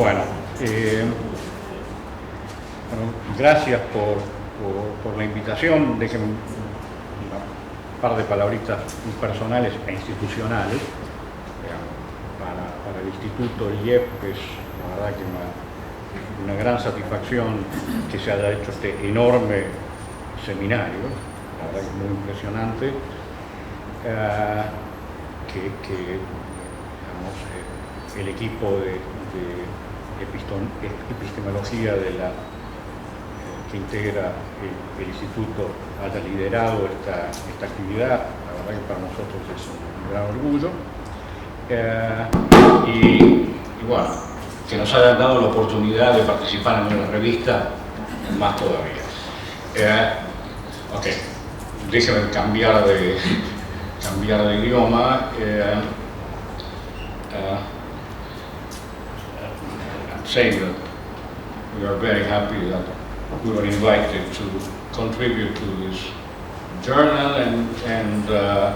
Bueno, gracias por la invitación. Déjenme un par de palabritas personales e institucionales. Para el Instituto, el IEP, es la verdad que una gran satisfacción que se haya hecho este enorme seminario, la verdad que es muy impresionante, digamos, el equipo de Epistemología que integra el Instituto haya liderado esta actividad. La verdad que para nosotros es un gran orgullo. Y bueno, que nos hayan dado la oportunidad de participar en una revista, más todavía. Ok, déjenme cambiar de idioma. I'm saying that we are very happy that we were invited to contribute to this journal and to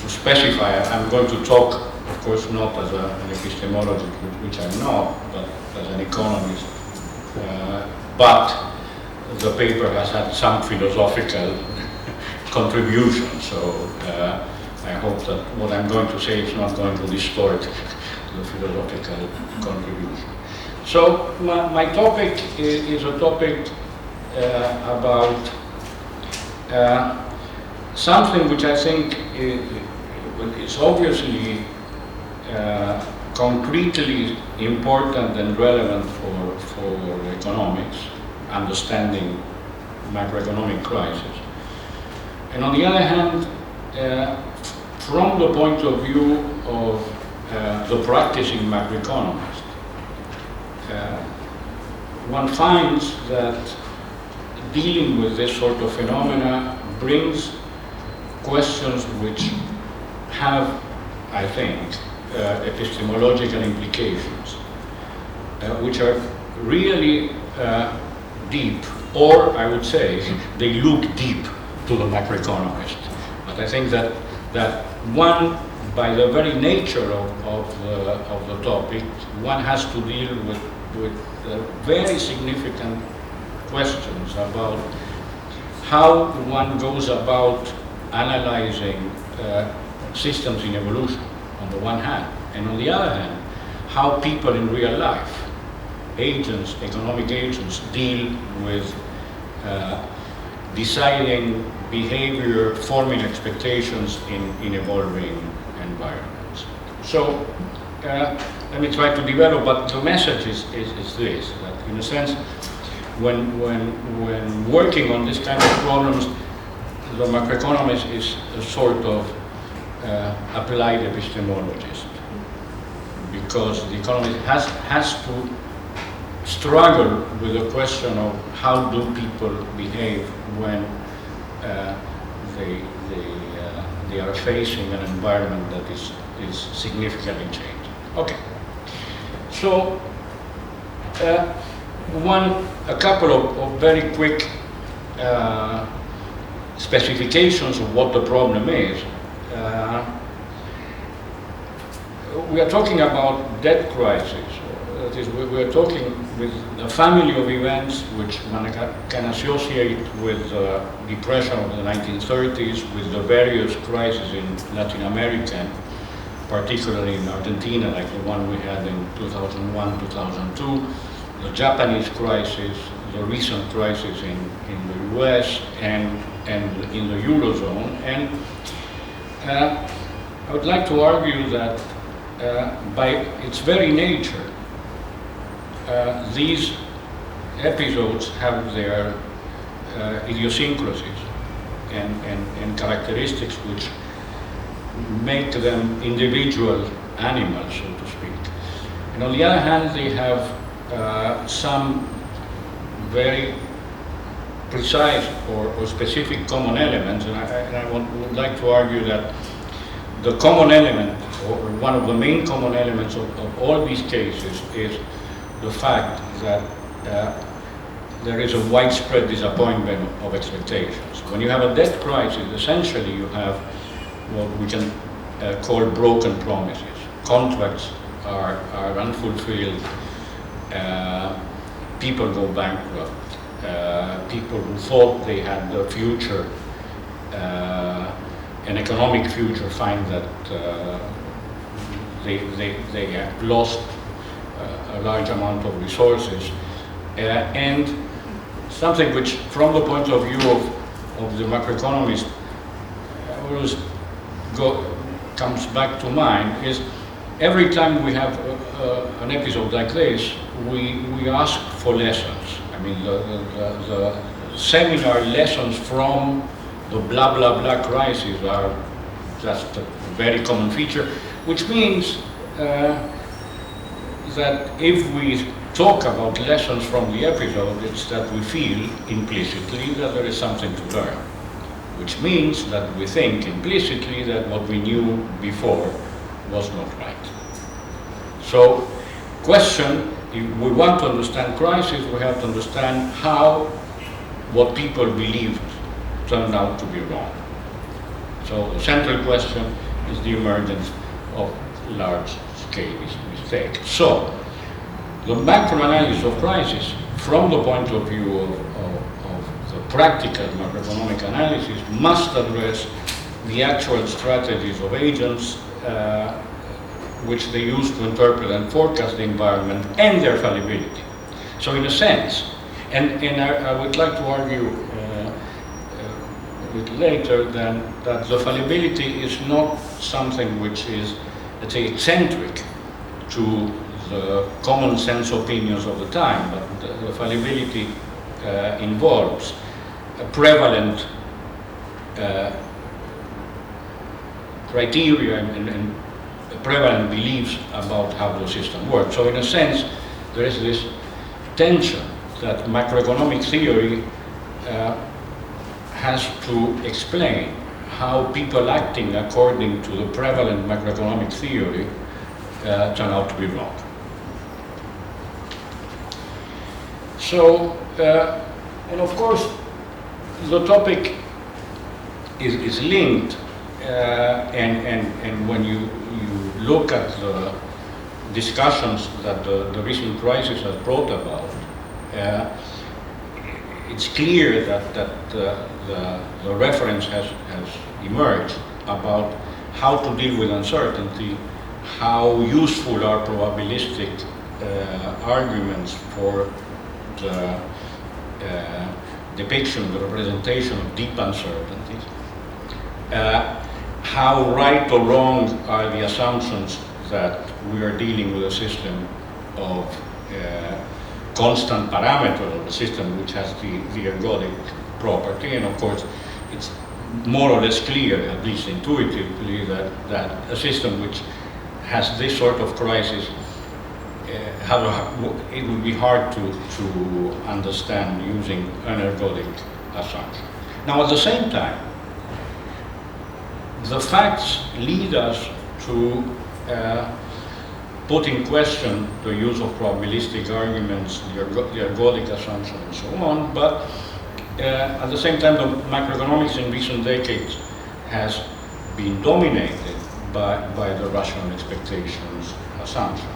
specify, I'm going to talk, of course, not as an epistemologist, which I'm not, but as an economist. But the paper has had some philosophical contribution, so I hope that what I'm going to say is not going to distort the philosophical contribution. So my topic is a topic about something which I think is obviously concretely important and relevant for economics, understanding macroeconomic crisis. And on the other hand, from the point of view of the practicing macroeconomist, one finds that dealing with this sort of phenomena brings questions which have, I think, epistemological implications, which are really deep, or I would say they look deep to the macroeconomist. But I think that one, by the very nature of the topic, one has to deal with very significant questions about how one goes about analyzing systems in evolution, on the one hand, and on the other hand, how people in real life, agents, economic agents, deal with deciding behavior, forming expectations in evolving environments. So let me try to develop, but the message is this, that in a sense, when working on this kind of problems, the macroeconomist is a sort of applied epistemologist, because the economist has to struggle with the question of how do people behave when they are facing an environment that is significantly changed. Okay, so a couple of very quick specifications of what the problem is. We are talking about debt crisis. That is, we are talking with a family of events which one can associate with the depression of the 1930s, with the various crises in Latin America, particularly in Argentina, like the one we had in 2001, 2002, the Japanese crisis, the recent crisis in the US and in the Eurozone. And I would like to argue that by its very nature, these episodes have their idiosyncrasies and characteristics which make them individual animals, so to speak. And on the other hand, they have some very precise or specific common elements, and I would like to argue that the common element, or one of the main common elements of all these cases, is the fact that there is a widespread disappointment of expectations. When you have a debt crisis, essentially you have what we can call broken promises, contracts are unfulfilled, people go bankrupt, people who thought they had a future, an economic future, find that they have lost a large amount of resources, and something which, from the point of view of the macroeconomist, always comes back to mind is every time we have an episode like this, we ask for lessons. I mean, the seminar lessons from the blah blah blah crisis are just a very common feature, which means that if we talk about lessons from the episode, it's that we feel implicitly that there is something to learn, which means that we think implicitly that what we knew before was not right. So, question, if we want to understand crisis, we have to understand how what people believed turned out to be wrong. So the central question is the emergence of large-scale mistakes. So, the macro-analysis of crisis, from the point of view of the practical macroeconomic analysis, must address the actual strategies of agents which they use to interpret and forecast the environment and their fallibility. So in a sense, and I would like to argue a bit later that the fallibility is not something which is, let's say, eccentric to the common sense opinions of the time, but the fallibility involves a prevalent criteria and prevalent beliefs about how the system works. So in a sense, there is this tension that macroeconomic theory has to explain how people acting according to the prevalent macroeconomic theory turn out to be wrong. So, and of course, the topic is linked, and when you look at the discussions that the recent crisis has brought about, it's clear that the reference has emerged about how to deal with uncertainty, how useful are probabilistic arguments for the depiction, the representation of deep uncertainties, how right or wrong are the assumptions that we are dealing with a system of constant parameter, of a system which has the ergodic property, and of course it's more or less clear, at least intuitively, that a system which has this sort of crisis, it would be hard to understand using an ergodic assumption. Now, at the same time, the facts lead us to put in question the use of probabilistic arguments, the ergodic assumption, and so on, but at the same time, the macroeconomics in recent decades has been dominated by the rational expectations assumption.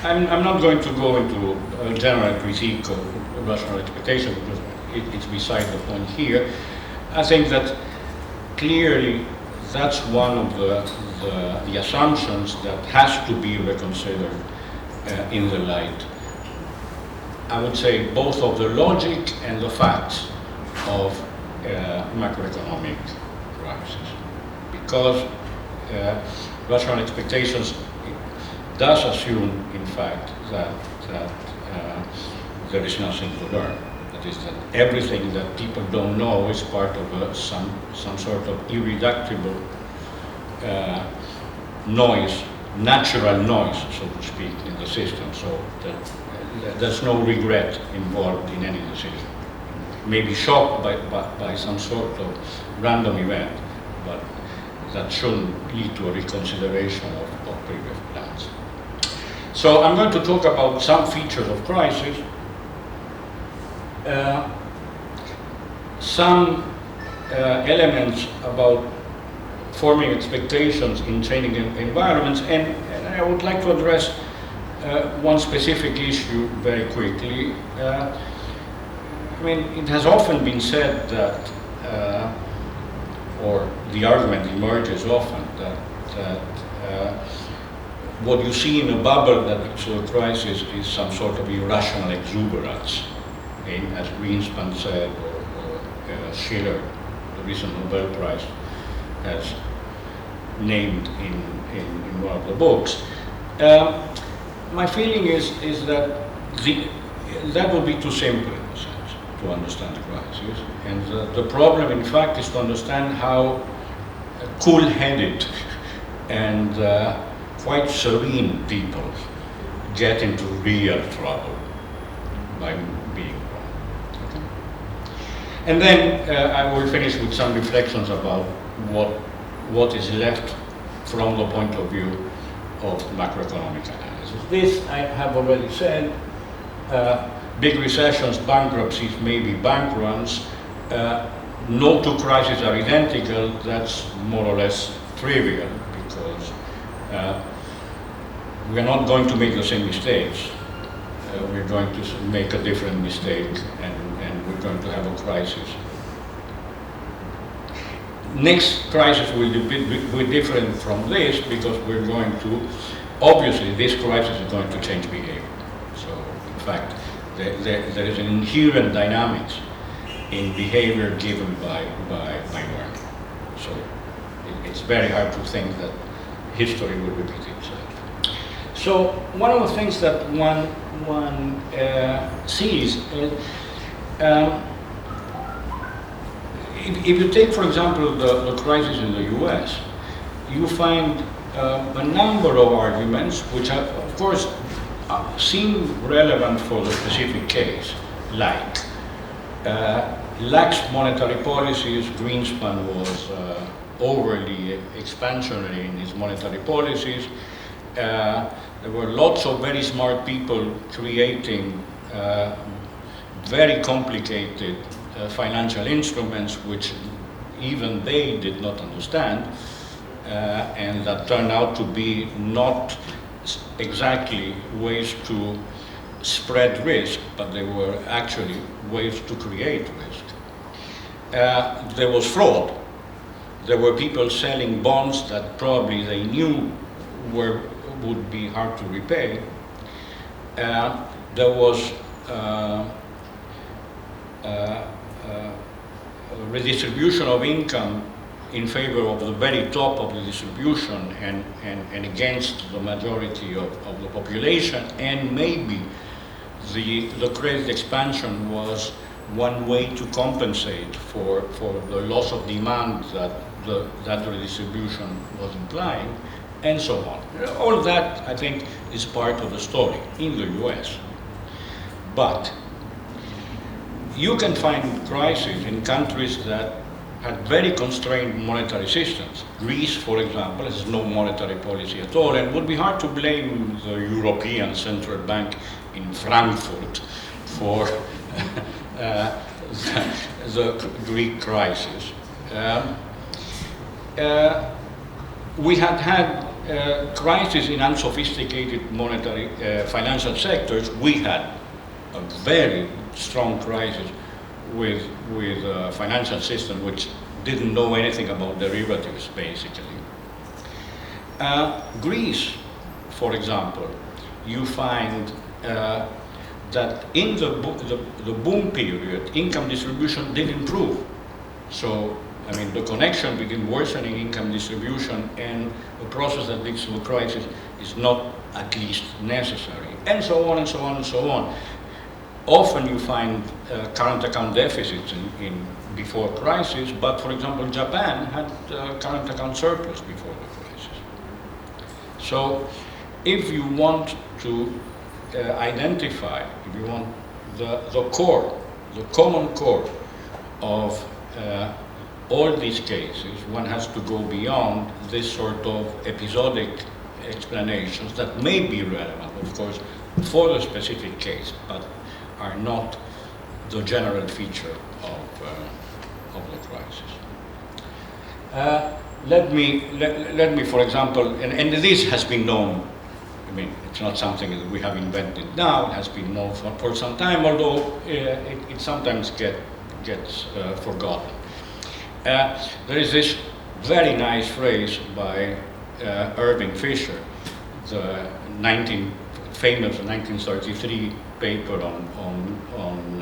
I'm not going to go into a general critique of rational expectation because it's beside the point here. I think that clearly that's one of the assumptions that has to be reconsidered in the light, I would say, both of the logic and the facts of macroeconomic crisis. Because rational expectations does assume, in fact, that there is nothing to learn. That is, that everything that people don't know is part of some sort of irreducible noise, natural noise, so to speak, in the system. So that there's no regret involved in any decision. Maybe shocked by some sort of random event, but that shouldn't lead to a reconsideration of previous plans. So I'm going to talk about some features of crisis, some elements about forming expectations in changing environments, and I would like to address one specific issue very quickly. I mean, it has often been said that, or the argument emerges often that what you see in a bubble that leads to a crisis is some sort of irrational exuberance, as Greenspan said, or Schiller, the recent Nobel Prize, has named in one of the books. My feeling is that that would be too simple in a sense to understand the crisis, and the problem, in fact, is to understand how cool-headed and quite serene people get into real trouble by being wrong. Okay? And then I will finish with some reflections about what is left from the point of view of macroeconomic analysis. This I have already said. Big recessions, bankruptcies, maybe bank runs. No two crises are identical. That's more or less trivial because we're not going to make the same mistakes. We're going to make a different mistake, and we're going to have a crisis. Next crisis will be different from this because we're going to, obviously, this crisis is going to change behavior. So, in fact, there is an inherent dynamics in behavior given by learning. So, it's very hard to think that history will repeat itself. So, one of the things that one sees is, if you take, for example, the crisis in the US, you find a number of arguments which have, of course, seem relevant for the specific case, like lax monetary policies. Greenspan was overly expansionary in his monetary policies. There were lots of very smart people creating very complicated financial instruments which even they did not understand, and that turned out to be not exactly ways to spread risk, but they were actually ways to create risk. There was fraud. There were people selling bonds that probably they knew would be hard to repay. There was redistribution of income in favor of the very top of the distribution and against the majority of the population, and maybe the credit expansion was one way to compensate for the loss of demand that redistribution was implying, and so on. All that, I think, is part of the story in the US. But you can find crises in countries that had very constrained monetary systems. Greece, for example, has no monetary policy at all, and it would be hard to blame the European Central Bank in Frankfurt for the Greek crisis. We had crises in unsophisticated monetary financial sectors. We had a very strong crisis with a financial system which didn't know anything about derivatives, basically. Greece, for example, you find that in the boom period, income distribution did improve. So, I mean, the connection between worsening income distribution and a process that leads to a crisis is not at least necessary, and so on and so on and so on. Often you find current account deficits in before crisis, but for example, Japan had current account surplus before the crisis. So, if you want to identify, if you want the core, the common core of all these cases, one has to go beyond this sort of episodic explanations that may be relevant, of course, for the specific case, but are not the general feature of the crisis. Let me, for example, and this has been known I mean, it's not something that we have invented now. It has been known for some time, although it sometimes gets forgotten. There is this very nice phrase by Irving Fisher, the famous 1933 paper on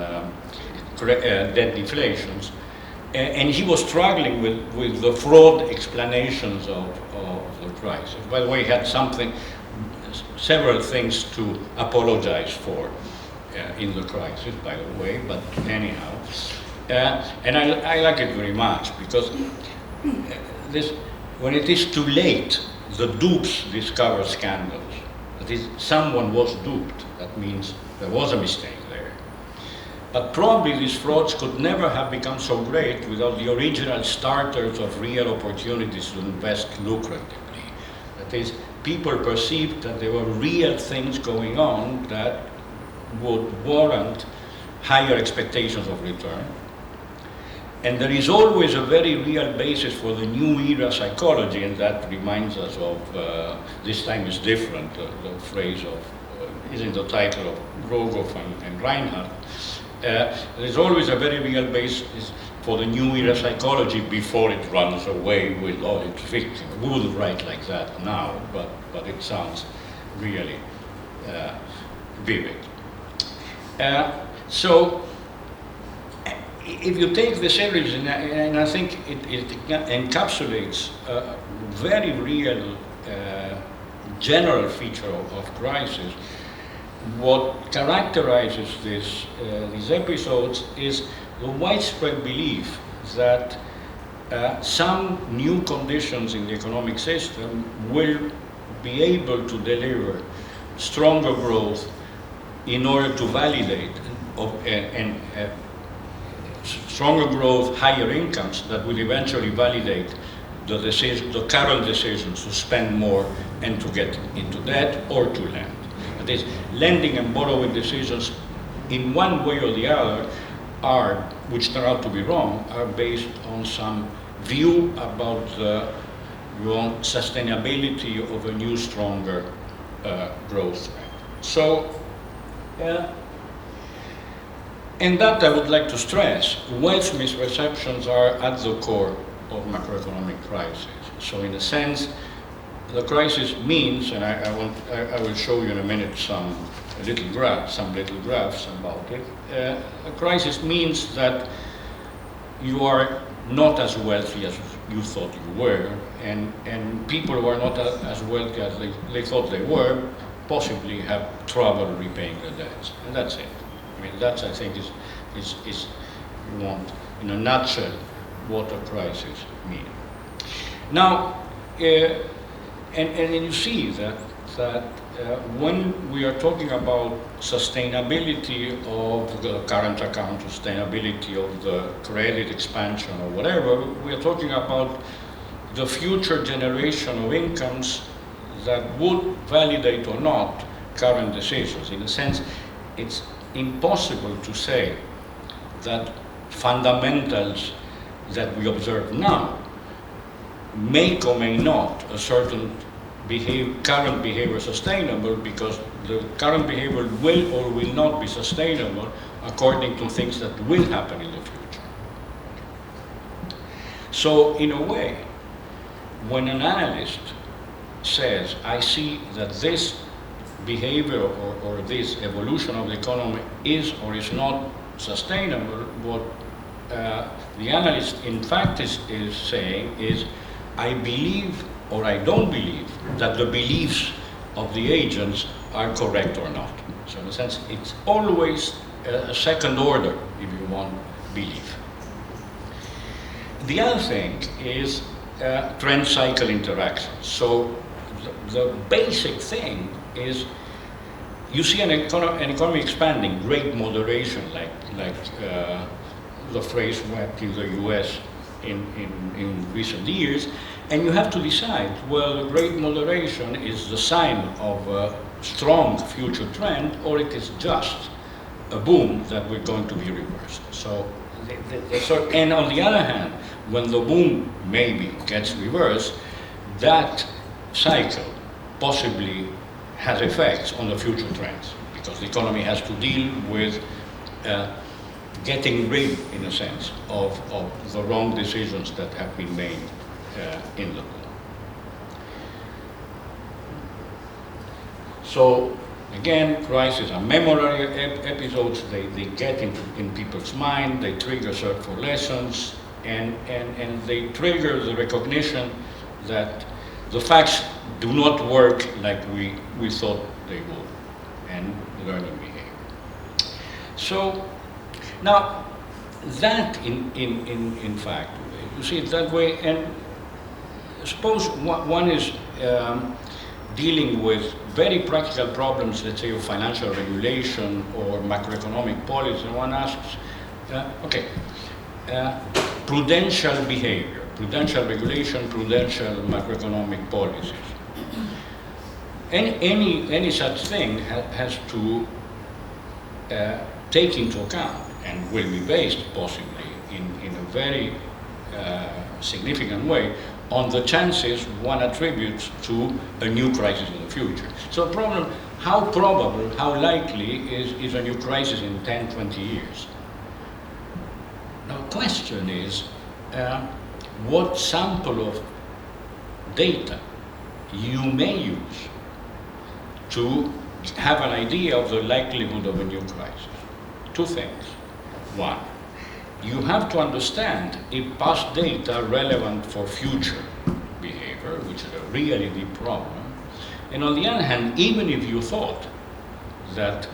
debt deflations, and he was struggling with the fraud explanations of the crisis. By the way, he had several things to apologize for in the crisis, by the way, but anyhow. And I like it very much, because when it is too late, the dupes discover scandals. That is, someone was duped. That means there was a mistake there. But probably these frauds could never have become so great without the original starters of real opportunities to invest lucratively. That is, people perceived that there were real things going on that would warrant higher expectations of return. And there is always a very real basis for the new era psychology, and that reminds us of this time is different, the phrase is in the title of Rogoff and Reinhardt. There is always a very real basis for the new era psychology before it runs away with all its victims. We wouldn't write like that now, but it sounds really vivid. So, if you take the series, and I think it encapsulates a very real general feature of crisis, what characterizes these episodes is the widespread belief that some new conditions in the economic system will be able to deliver stronger growth in order to validate stronger growth, higher incomes that will eventually validate the current decisions to spend more and to get into debt or to lend. That is, lending and borrowing decisions in one way or the other which turn out to be wrong, are based on some view about the sustainability of a new, stronger growth rate. So, and that I would like to stress, wealth misperceptions are at the core of macroeconomic crisis. So in a sense, the crisis means, and I will show you in a minute some little graphs about it. A crisis means that you are not as wealthy as you thought you were, and people who are not as wealthy as they thought they were possibly have trouble repaying their debts, and that's it. I mean, that's, I think, is you want, in a nutshell, what a crisis means. Now, and you see that when we are talking about sustainability of the current account, sustainability of the credit expansion or whatever, we are talking about the future generation of incomes that would validate or not current decisions. In a sense, it's impossible to say that fundamentals that we observe now make or may not a certain current behavior sustainable, because the current behavior will or will not be sustainable according to things that will happen in the future. So, in a way, when an analyst says, I see that this behavior or this evolution of the economy is or is not sustainable, what the analyst in fact is saying is, I believe or I don't believe that the beliefs of the agents are correct or not. So in a sense, it's always a second order, if you want, belief. The other thing is trend cycle interaction. So the basic thing is, you see an economy expanding, great moderation, like the phrase went in the US in recent years, and you have to decide, well, the great moderation is the sign of a strong future trend, or it is just a boom that we're going to be reversed. So, and on the other hand, when the boom maybe gets reversed, that cycle possibly has effects on the future trends, because the economy has to deal with getting rid, in a sense, of the wrong decisions that have been made in the law. So, again, crises are memorable episodes. They get in people's mind, they trigger search for lessons, and they trigger the recognition that the facts do not work like we thought they would, and learning behavior. So, now, that in fact, you see it that way, and suppose one is dealing with very practical problems, let's say of financial regulation or macroeconomic policy, and one asks, prudential behavior, prudential regulation, prudential macroeconomic policies. Any such thing has to take into account, and will be based possibly in a very significant way, on the chances one attributes to a new crisis in the future. So the problem, how probable, how likely is a new crisis in 10, 20 years? Now the question is, what sample of data you may use to have an idea of the likelihood of a new crisis. Two things. One, you have to understand if past data relevant for future behavior, which is a really deep problem. And on the other hand, even if you thought that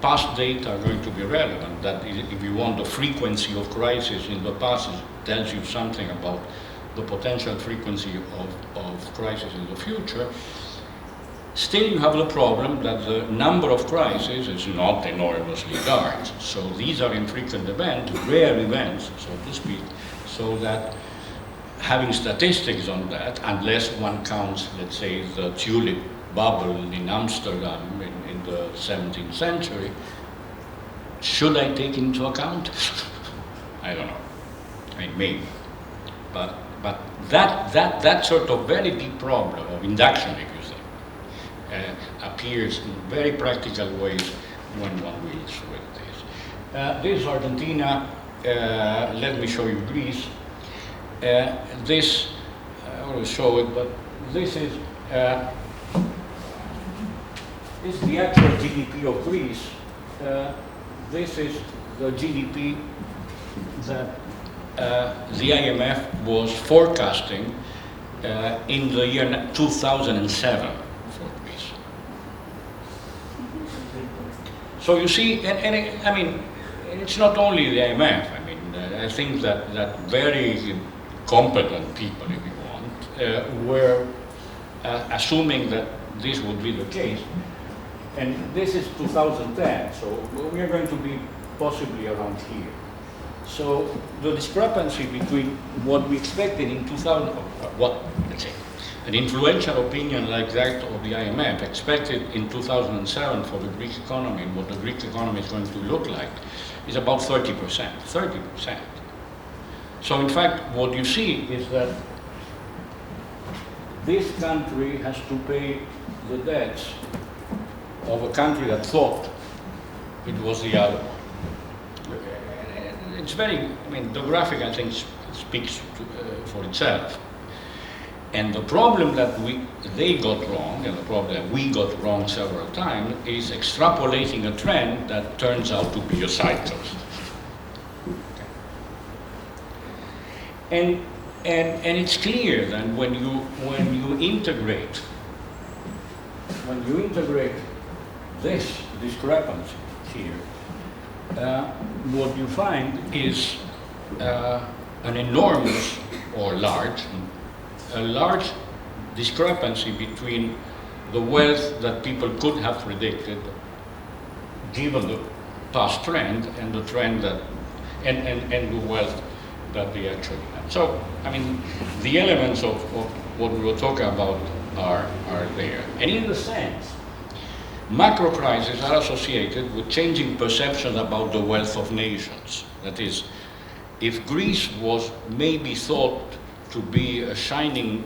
past data are going to be relevant, that if you want the frequency of crisis in the past tells you something about the potential frequency of crisis in the future, still you have the problem that the number of crises is not enormously large. So these are infrequent events, rare events, so to speak, so that having statistics on that, unless one counts, let's say, the tulip bubble in Amsterdam in the 17th century, should I take into account? I don't know. I mean, maybe. But that sort of very deep problem of induction, if you think, appears in very practical ways when one deals with this. This is Argentina. Let me show you Greece. This, I will show it, but this is the actual GDP of Greece. This is the GDP that the IMF was forecasting in the year 2007 for Greece. So you see, I mean, it's not only the IMF. I mean, I think that very competent people, if you want, were assuming that this would be the case. And this is 2010, so we are going to be possibly around here. So the discrepancy between what we expected in 2000, what, let's say, an influential opinion like that of the IMF expected in 2007 for the Greek economy and what the Greek economy is going to look like is about 30%, 30%. So in fact, what you see is that this country has to pay the debts of a country that thought it was the other one. It's very, I mean, the graphic, I think, speaks for itself. And the problem that they got wrong, and the problem that we got wrong several times, is extrapolating a trend that turns out to be a cycle. Okay. And it's clear that when you integrate this discrepancy here, what you find is an enormous or a large discrepancy between the wealth that people could have predicted given the past trend and the trend that and the wealth that they actually have. So, I mean, the elements of what we were talking about are there. And in a sense, macro crises are associated with changing perceptions about the wealth of nations. That is, if Greece was maybe thought to be a shining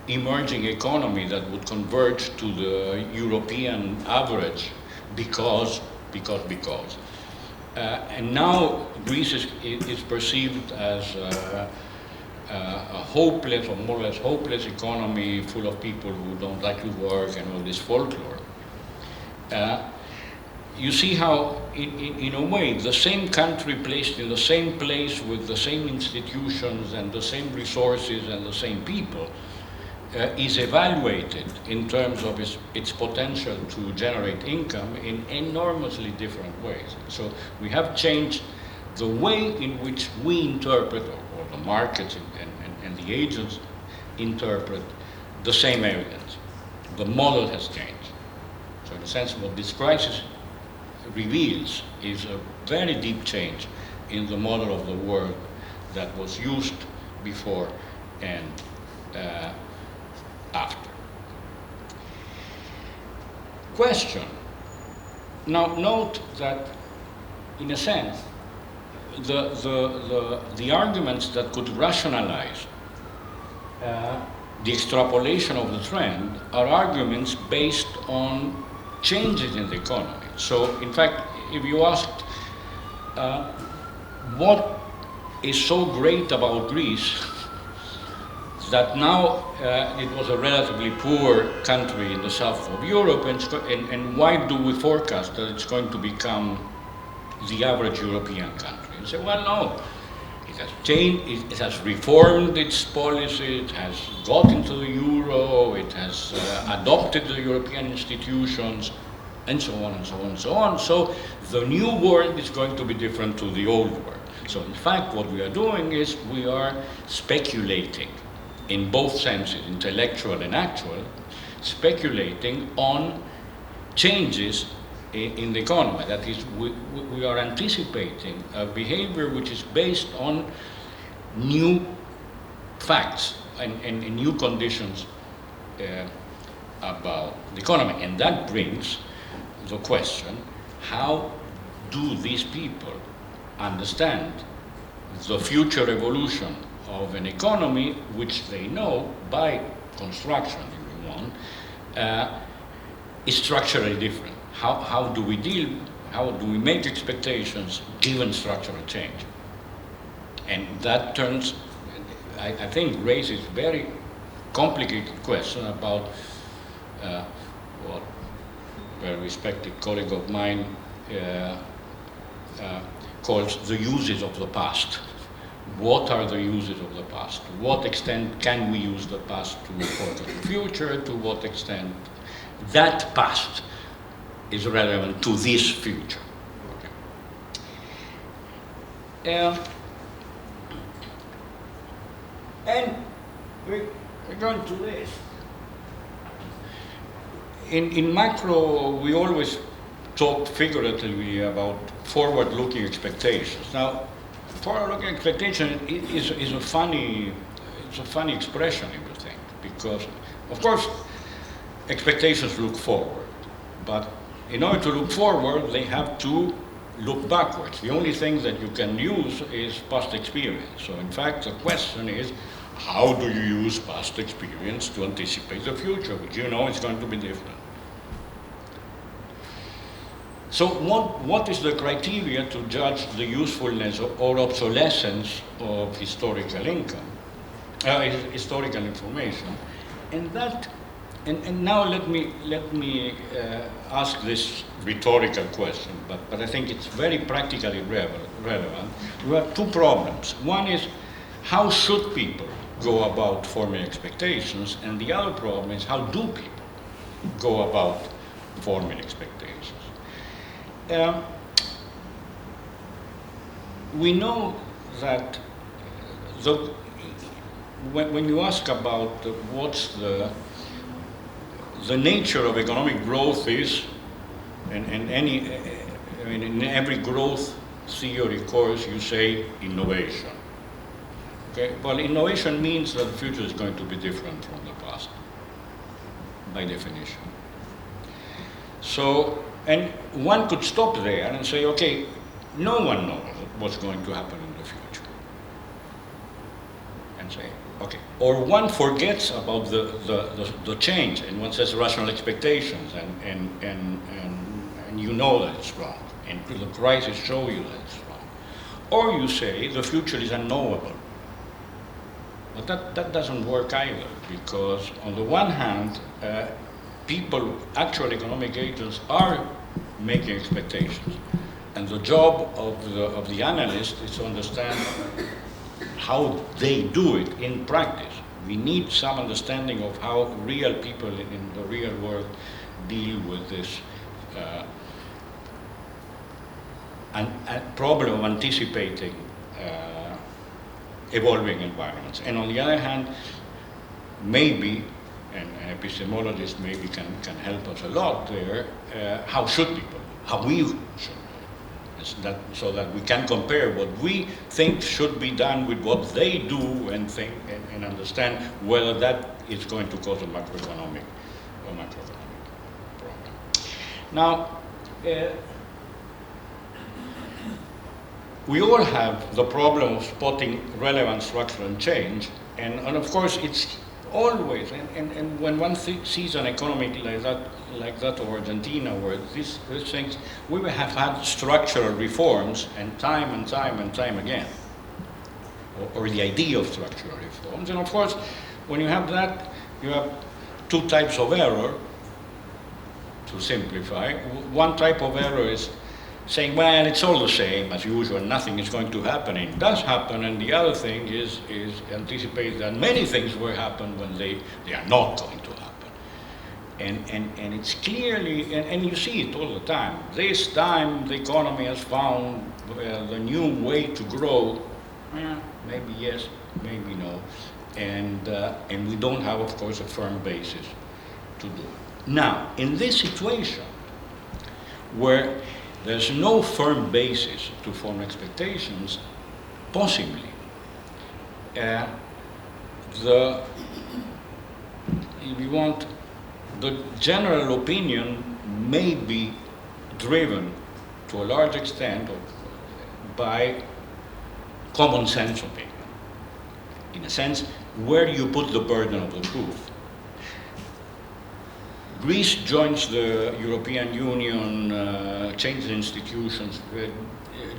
emerging economy that would converge to the European average because. And now Greece is perceived as a hopeless or more or less hopeless economy full of people who don't like to work and all this folklore. You see how, in a way, the same country placed in the same place with the same institutions and the same resources and the same people is evaluated in terms of its potential to generate income in enormously different ways. So we have changed the way in which we interpret, or the markets and the agents interpret the same evidence. The model has changed. So in a sense, what this crisis reveals is a very deep change in the model of the world that was used before and after. Question. Now note that, in a sense, the arguments that could rationalize the extrapolation of the trend are arguments based on changes in the economy. So, in fact, if you asked what is so great about Greece that now it was a relatively poor country in the south of Europe, and why do we forecast that it's going to become the average European country? And say, well, no, it has changed, it has reformed its policy, it has got into the euro, it has adopted the European institutions, and so on and so on and so on. So the new world is going to be different to the old world. So in fact, what we are doing is we are speculating in both senses, intellectual and actual, speculating on changes in the economy. That is, we are anticipating a behavior which is based on new facts and new conditions about the economy. And that brings the question, how do these people understand the future evolution of an economy which they know by construction, if you want, is structurally different? How do we deal, how do we make expectations given structural change? And that turns, I think, raises very complicated question about what a very respected colleague of mine calls the uses of the past. What are the uses of the past? To what extent can we use the past to forecast the future? To what extent that past is relevant to this future? Okay. And we're going to this. In macro, we always talk figuratively about forward-looking expectations. Now, forward-looking expectation is a funny expression, if you think, because, of course, expectations look forward, but in order to look forward, they have to look backwards. The only thing that you can use is past experience. So, in fact, the question is, how do you use past experience to anticipate the future, which you know is going to be different? So what is the criteria to judge the usefulness or obsolescence of historical income, historical information? And now let me ask this rhetorical question, but I think it's very practically relevant. We have two problems. One is, how should people go about forming expectations? And the other problem is, how do people go about forming expectations? We know that when you ask about what's the nature of economic growth is, and in every growth theory course you say innovation. Okay? Well, innovation means that the future is going to be different from the past, by definition. So, and one could stop there and say, okay, no one knows what's going to happen in the future. And say, Okay. Or one forgets about the change, and one says rational expectations, and you know that it's wrong, and the crisis show you that it's wrong. Or you say the future is unknowable. But that doesn't work either, because on the one hand, people, actual economic agents, are making expectations. And the job of the analyst is to understand how they do it in practice. We need some understanding of how real people in the real world deal with this problem of anticipating evolving environments. And on the other hand, maybe, and epistemologists maybe can help us a lot there, how should people, how we should, so that we can compare what we think should be done with what they do and think and understand whether that is going to cause a macroeconomic problem. Now, we all have the problem of spotting relevant structural change, and of course it's always, and when one sees an economy like that of Argentina, where these things, we have had structural reforms and time again, or the idea of structural reforms. And of course, when you have that, you have two types of error, to simplify. One type of error is saying, well, it's all the same as usual, nothing is going to happen, and it does happen, and the other thing is anticipate that many things will happen when they are not going to happen. And it's clearly, and you see it all the time, this time the economy has found the new way to grow, maybe yes, maybe no, and we don't have, of course, a firm basis to do it. Now, in this situation, where there's no firm basis to form expectations, possibly if you want, the general opinion may be driven to a large extent by common sense opinion. In a sense, where you put the burden of the proof. Greece joins the European Union, changes institutions,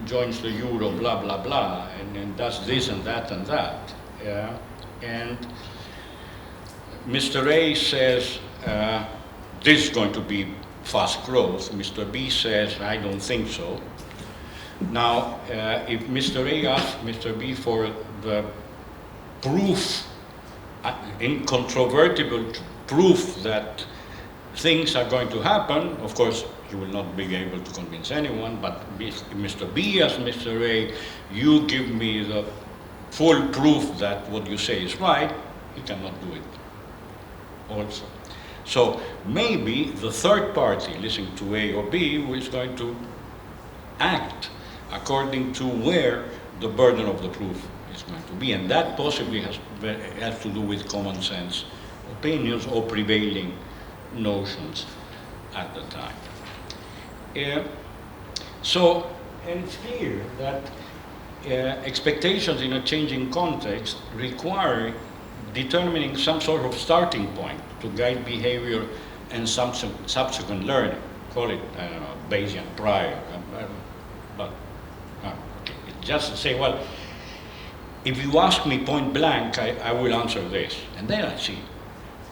joins the euro, blah, blah, blah, and does this and that and that. And Mr. A says, this is going to be fast growth. Mr. B says, I don't think so. Now, if Mr. A asks Mr. B for the proof, incontrovertible proof that things are going to happen, of course, he will not be able to convince anyone, but if Mr. B asks Mr. A, you give me the full proof that what you say is right, he cannot do it also. So maybe the third party listening to A or B is going to act according to where the burden of the proof is going to be, and that possibly has to do with common sense opinions or prevailing notions at the time. So, and it's clear that expectations in a changing context require determining some sort of starting point to guide behavior and subsequent learning. Call it, I don't know, Bayesian prior. But just to say, well, if you ask me point blank, I will answer this, and then I see.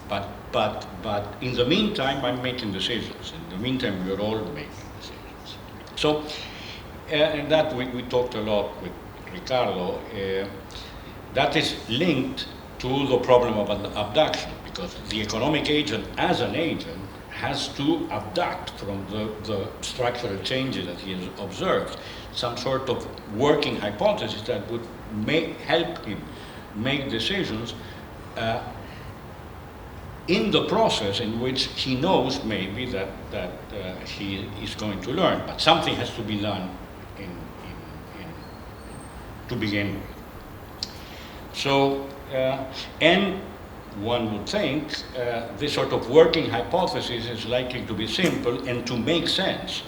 But in the meantime, I'm making decisions. In the meantime, we're all making decisions. So, and that we talked a lot with Ricardo. That is linked to the problem of abduction, because the economic agent, as an agent, has to abduct from the structural changes that he has observed some sort of working hypothesis that would help him make decisions in the process in which he knows maybe that he is going to learn, but something has to be done to begin with. So, and one would think this sort of working hypothesis is likely to be simple and to make sense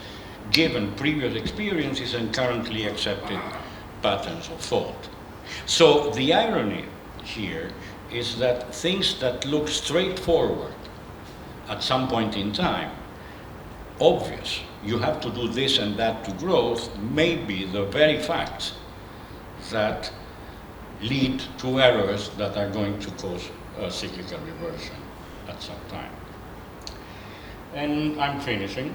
given previous experiences and currently accepted patterns of thought. So the irony here is that things that look straightforward at some point in time, obvious, you have to do this and that to growth, may be the very facts that lead to errors that are going to cause a cyclical reversion at some time. And I'm finishing.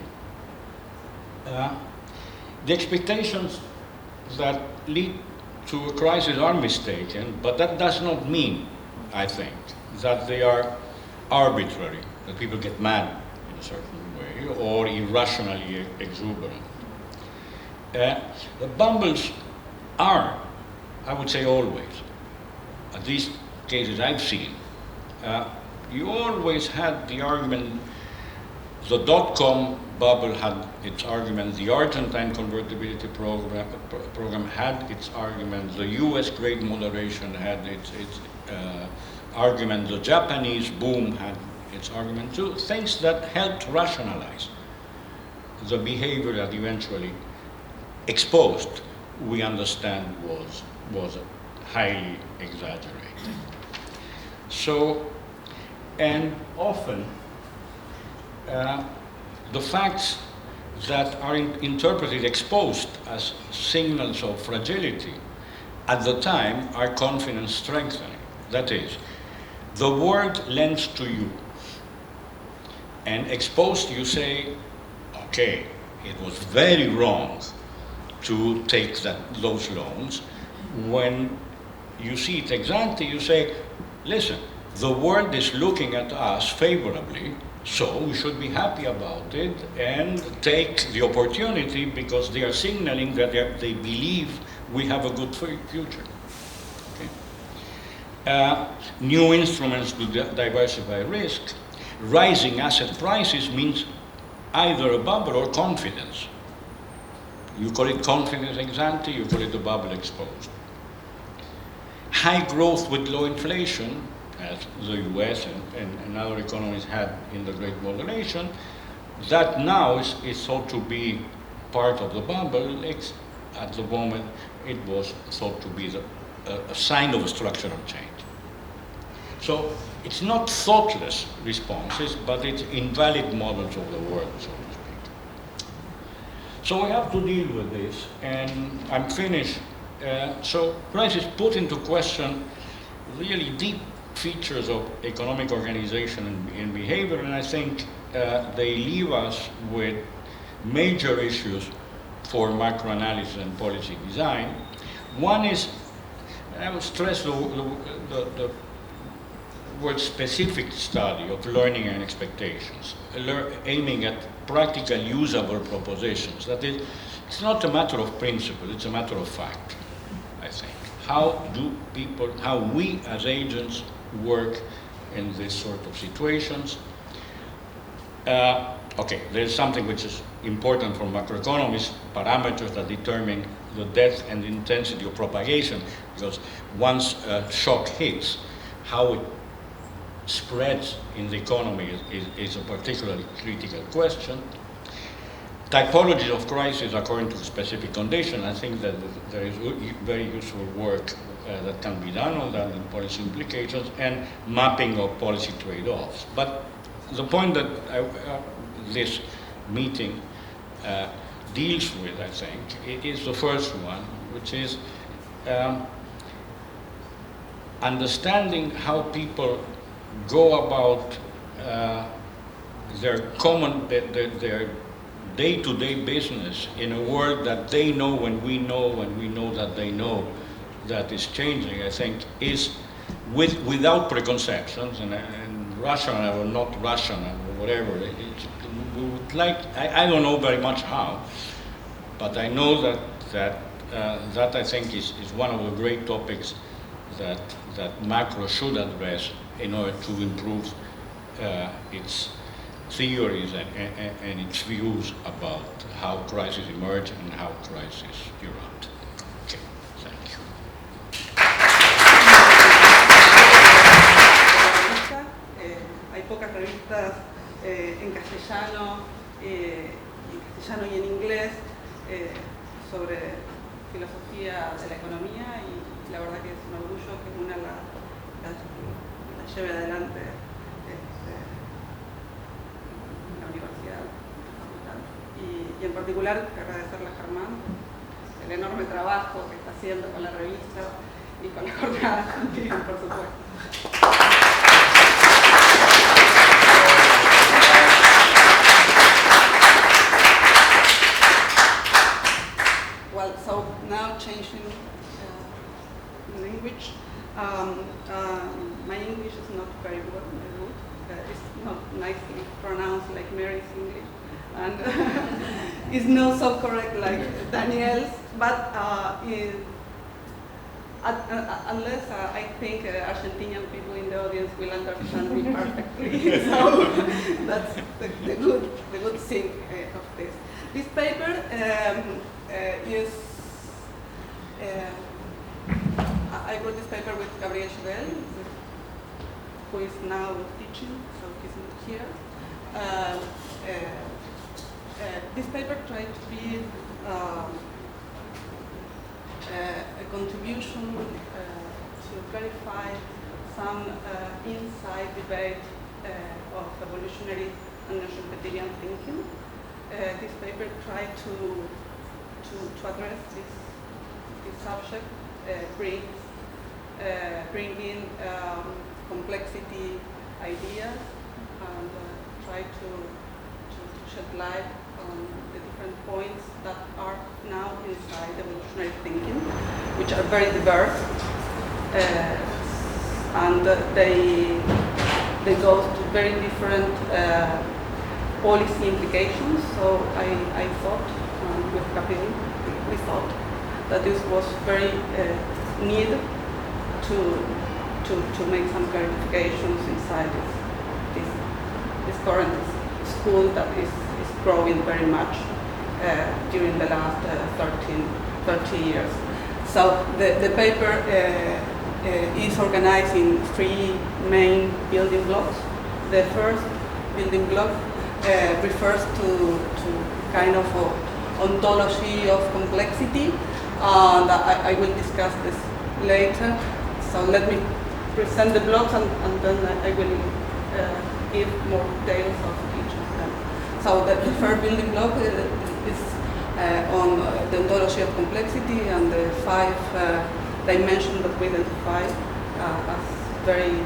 The expectations that lead to a crisis are mistaken, but that does not mean, I think, that they are arbitrary, that people get mad in a certain way, or irrationally exuberant. The bubbles are, I would say always, at least cases I've seen, you always had the argument, the dot-com bubble had its argument, the Argentine convertibility program had its argument, the US great moderation had its argument, the Japanese boom had its argument too, things that helped rationalize the behavior that eventually exposed, we understand was highly exaggerated. So, and often, the facts that are interpreted, exposed as signals of fragility at the time are confidence strengthening. That is, the world lends to you, and exposed you say, okay, it was very wrong to take those loans. When you see it ex ante, you say, listen, the world is looking at us favorably, so we should be happy about it and take the opportunity because they are signaling that they believe we have a good future. Okay. New instruments to diversify risk. Rising asset prices means either a bubble or confidence. You call it confidence ex ante, you call it a bubble exposed. High growth with low inflation, as the US and other economies had in the Great Moderation, that now is thought to be part of the bubble. At the moment, it was thought to be a sign of a structural change. So it's not thoughtless responses, but it's invalid models of the world, so to speak. So we have to deal with this, and I'm finished. So crisis put into question really deep features of economic organization and behavior, and I think they leave us with major issues for macroanalysis and policy design. One is, I would stress the word specific study of learning and expectations, aiming at practical, usable propositions. That is, it's not a matter of principle, it's a matter of fact, I think. How we as agents work in this sort of situations. Okay, there's something which is important for macroeconomists, parameters that determine the depth and intensity of propagation, because once a shock hits, how it spreads in the economy is a particularly critical question. Typology of crisis according to specific condition, I think that there is very useful work that can be done on that and policy implications and mapping of policy trade-offs. But the point that this meeting deals with, I think, it is the first one, which is understanding how people go about their day-to-day business in a world that they know and we know that they know that is changing, I think, is without preconceptions and rational or not rational or whatever. We would like, I don't know very much how, but I know that I think is one of the great topics that macro should address in order to improve its theories and its views about how crises emerge and how crises erupt. Okay, thank you. Hay pocas revistas en castellano y en inglés sobre filosofía de la economía, y la verdad que es un orgullo que una la lleve adelante en la Universidad, en la Facultad. Y en particular agradecerle a Germán el enorme trabajo que está haciendo con la revista y con la jornada también, por supuesto. Well, so now changing language. My English is not very good. It's not nicely pronounced like Mary's English, and it's not so correct like Daniel's. But unless I think Argentinian people in the audience will understand me perfectly, so that's the good thing of this. This paper is. I wrote this paper with Gabriel Chedel, who is now teaching, so he's not here. This paper tried to be a contribution to clarify some inside debate of evolutionary and Schumpeterian thinking. This paper tried to address this subject, bring in complexity ideas and try to shed light on the different points that are now inside evolutionary thinking, which are very diverse, and they go to very different policy implications. So I thought, with Gabriel, we thought that this was very needed to make some clarifications inside this current school that is growing very much during the last 30 years. So the paper is organized in three main building blocks. The first building block refers to kind of ontology of complexity, and I will discuss this later. So let me present the blocks, and then I will give more details of each of them. So the first building block is on the ontology of complexity and the 5 dimensions that we identify as very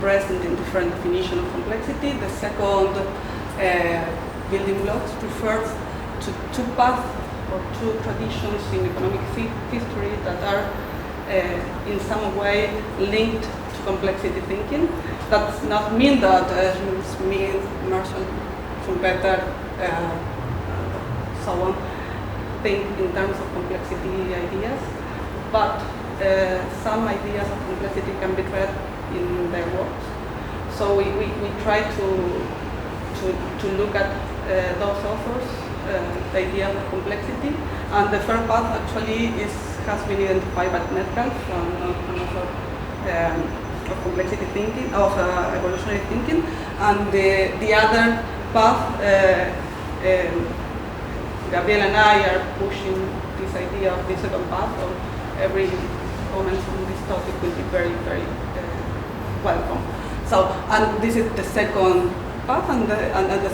present in different definitions of complexity. The second building blocks refers to 2 paths or 2 traditions in economic history that are in some way linked to complexity thinking. That does not mean that Smith, Marshall, Schumpeter, so on, think in terms of complexity ideas, but some ideas of complexity can be read in their works. So we try to look at those authors, the idea of complexity, and the third path actually has been identified by Metcalfe, an author of complexity thinking, of evolutionary thinking, and the other path, Gabriel and I are pushing this idea of the second path, so every comment on this topic will be very, very welcome. So, and this is the second path, and the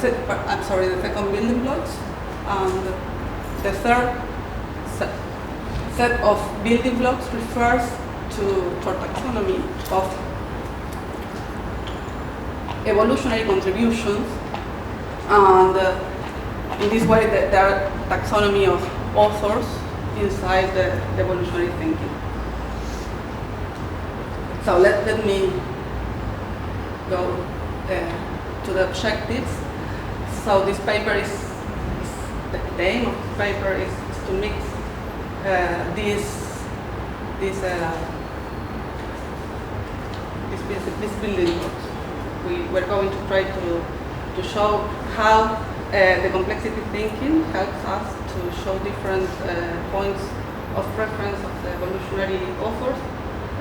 second building blocks, and the third set of building blocks refers to taxonomy of evolutionary contributions, and in this way there are taxonomy of authors inside the evolutionary thinking. So let me go to the objectives. So this paper the aim of the paper is to mix these building blocks. We're going to try to show how the complexity thinking helps us to show different points of reference of the evolutionary authors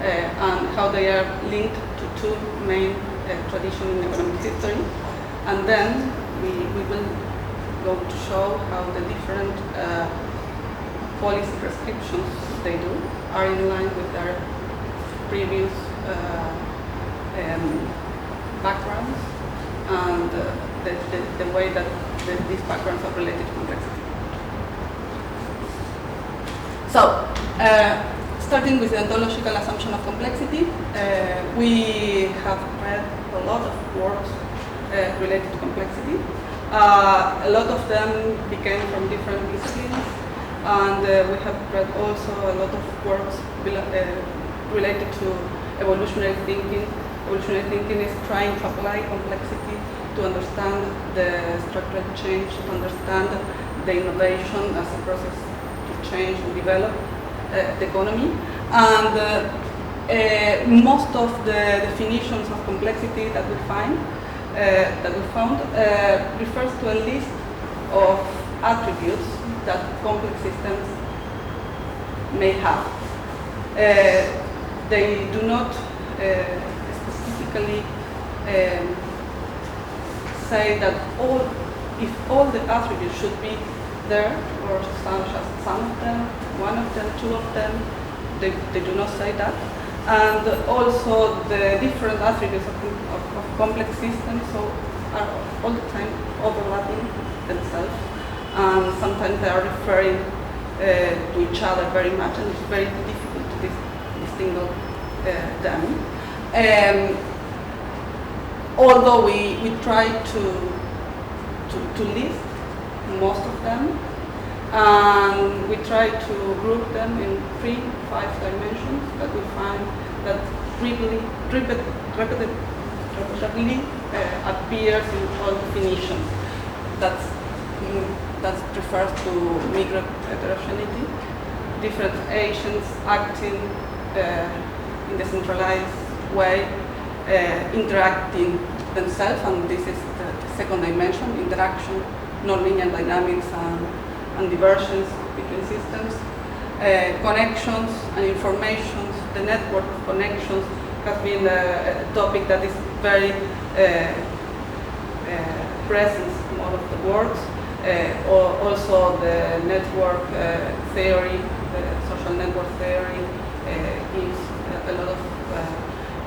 and how they are linked to 2 main traditions in economic history. And then we will go to show how the different policy prescriptions they do are in line with their previous backgrounds and the way that these backgrounds are related to complexity. So, starting with the ontological assumption of complexity, we have read a lot of works related to complexity. A lot of them became from different disciplines, and we have read also a lot of works related to evolutionary thinking. Evolutionary thinking is trying to apply complexity to understand the structural change, to understand the innovation as a process to change and develop the economy. And most of the definitions of complexity that we found refers to a list of attributes that complex systems may have. They do not specifically say that if all the attributes should be there, or some of them, one of them, two of them, they do not say that. And also the different attributes of complex systems are all the time overlapping themselves, and sometimes they are referring to each other very much, and it's very difficult to distinguish them. Although we try to list most of them, and we try to group them in 3-5 dimensions that we find that repeatedly appears in all definitions. That refers to micro heterogeneity, different agents acting in a decentralized way, interacting themselves, and this is the second dimension: interaction, nonlinear dynamics, and diversions between systems, connections and informations. The network of connections has been a topic that is very present in all of the works. Also the network theory, the social network theory, gives a lot of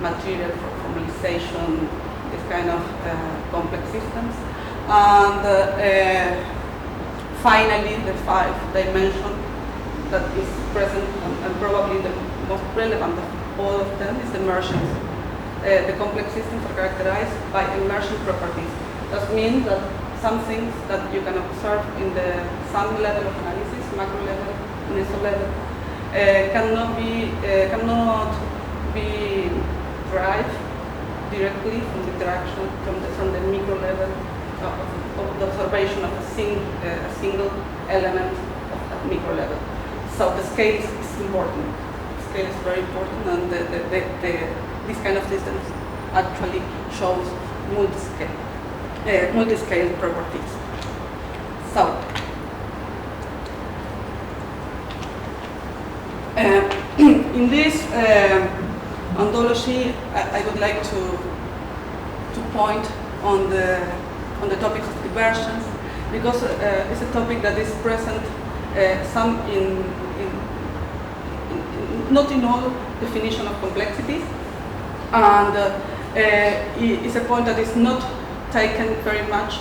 material for formalization, this kind of complex systems. And finally, the 5th dimension that is present and probably the most relevant of all of them is emergence. The complex systems are characterized by emergent properties. That means that some things that you can observe in the some level of analysis, macro level, meso level, cannot be derived directly from the interaction from the micro level of the observation of a single element of that micro level. So the scale is important. The scale is very important, and this kind of systems actually shows multi-scale properties. So in this ontology, I would like to point on the topic of diversions, because it's a topic that is present not in all definition of complexity, and it's a point that is not taken very much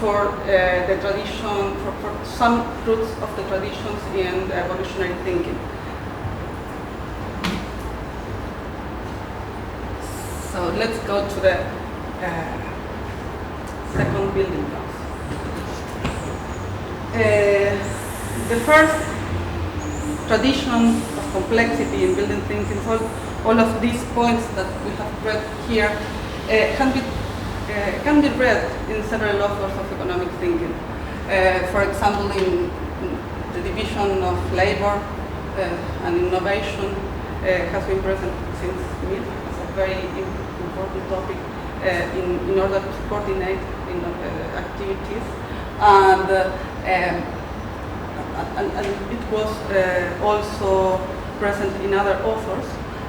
for the tradition, for some roots of the traditions in evolutionary thinking. So let's go to the second building blocks. The first tradition of complexity in building thinking, all of these points that we have read here can be read in several authors of economic thinking. For example, in the division of labor and innovation has been present since Smith. It's a very important topic in order to coordinate activities, and it was also present in other authors.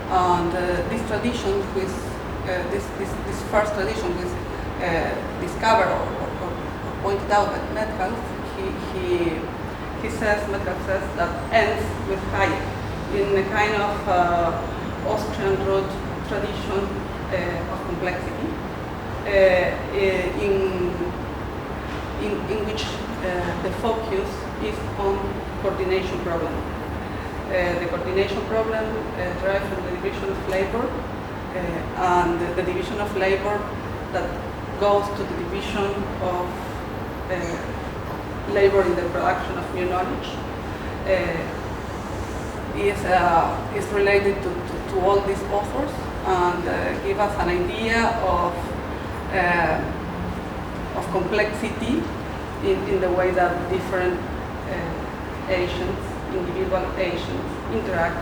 And this tradition, this first tradition, was discovered or pointed out by Metcalfe. Metcalfe says that ends with Hayek in a kind of Austrian root tradition of complexity, in which the focus is on coordination problem. The coordination problem derives from the division of labor, and the division of labor that goes to the division of labor in the production of new knowledge is related to all these authors, and give us an idea of complexity in the way that different agents, individual agents, interact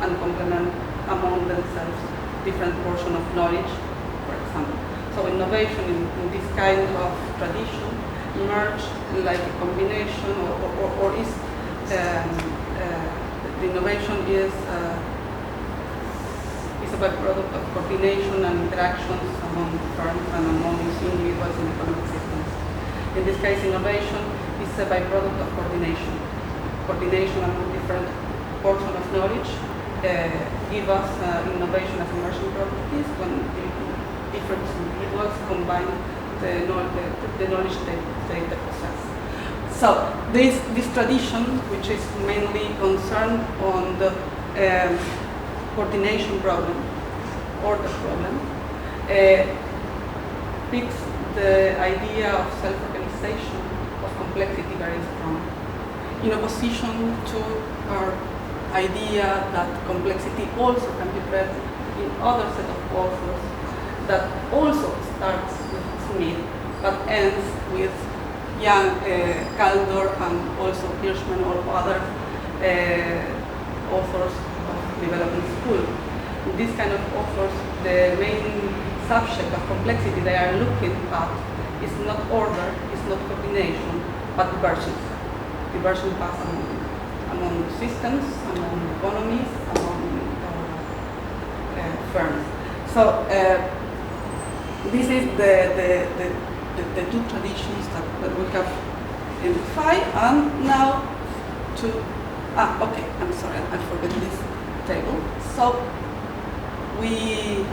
and complement among themselves different portions of knowledge, for example. So innovation in this kind of tradition emerged like a combination, or is the innovation is a byproduct of coordination and interactions among firms and among individuals in economic systems. In this case, innovation is a byproduct of coordination. Coordination among different portions of knowledge give us innovation as emerging properties when different individuals combine the knowledge they possess. So this tradition, which is mainly concerned on the coordination problem, order problem, picks the idea of self-organization, of complexity very strong, in opposition to our idea that complexity also can be read in other set of authors that also starts with Smith but ends with Young, Kaldor, and also Hirschman or other authors of development school. In this kind of authors, the main subject of complexity they are looking at is not order, is not coordination, but divergence. Divergence paths among systems, among economies, among firms. So this is the two traditions that we have identified, and now okay, I'm sorry, I forgot this table. So we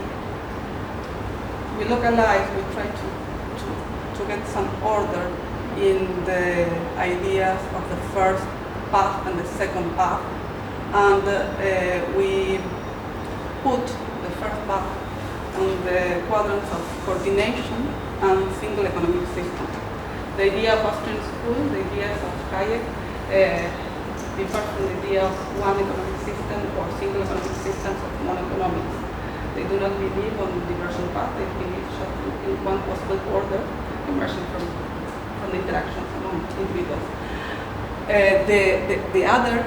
localize, we try to get some order in the ideas of the first path and the second path, and we put the first path on the quadrants of coordination and single economic system. The idea of Austrian school, the ideas of Hayek, differ from the idea of one economic system or single economic systems of monoeconomics. They do not believe on diversion path, they believe in one possible order emerging from the interactions among individuals. The other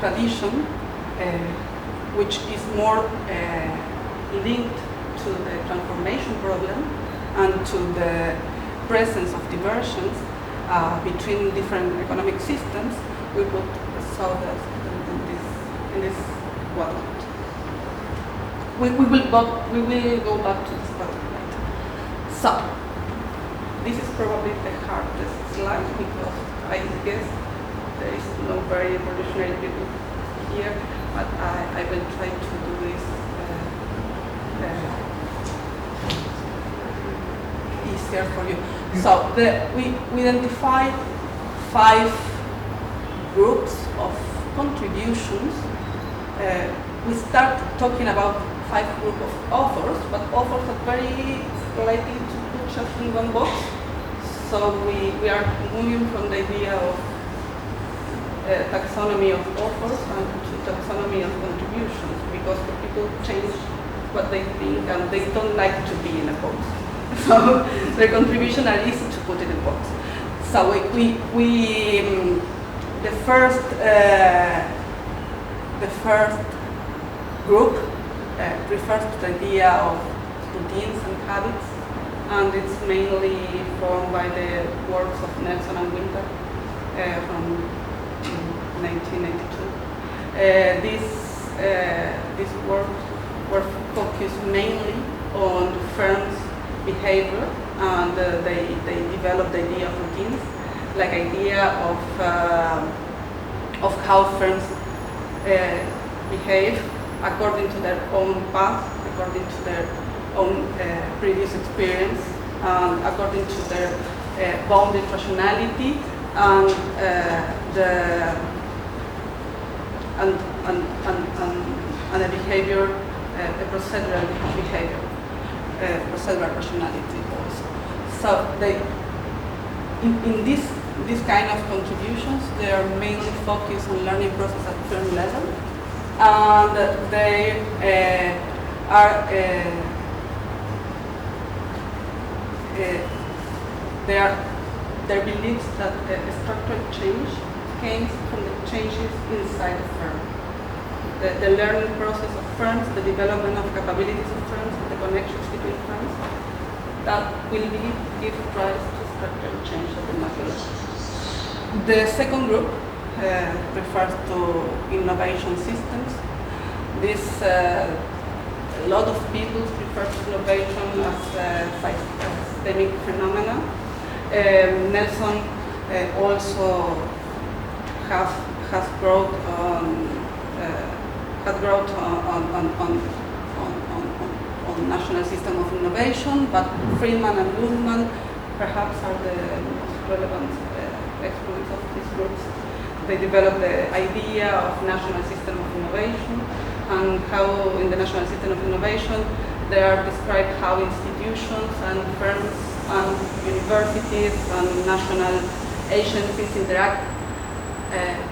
tradition, which is more linked to the transformation problem and to the presence of diversions between different economic systems, we put sawdust in this quadrant. We will go back to this quadrant later. So this is probably the hardest slide because I guess there is no very evolutionary people here, but I will try to do this easier for you. So we identified 5 groups of contributions. We start talking about 5 groups of authors, but authors are very likely to put just in one box. So we are moving from the idea of taxonomy of authors and to taxonomy of contributions, because people change what they think and they don't like to be in a box. So their contributions are easy to put in a box. So the first group refers to the idea of routines and habits, and it's mainly formed by the works of Nelson and Winter from 1992. These works were focused mainly on firms' behavior, and they developed the idea of routines, like idea of how firms behave according to their own path, according to their own previous experience, and according to their bounded rationality and a behavior, a procedural behavior, procedural rationality also. So they, in this kind of contributions, they are mainly focused on learning process at firm level, and they are their beliefs that structural change came from the changes inside the firm. The learning process of firms, the development of capabilities of firms, the connections between firms, that will give rise to structural change at the macro level. The second group refers to innovation systems. This a lot of people refer to innovation as systemic phenomena. Nelson also has brought on national system of innovation, but Friedman and Luhmann perhaps are the most relevant exponents of these groups. They developed the idea of national system of innovation, and how in the national system of innovation they are described how institutions and firms and universities and national agencies interact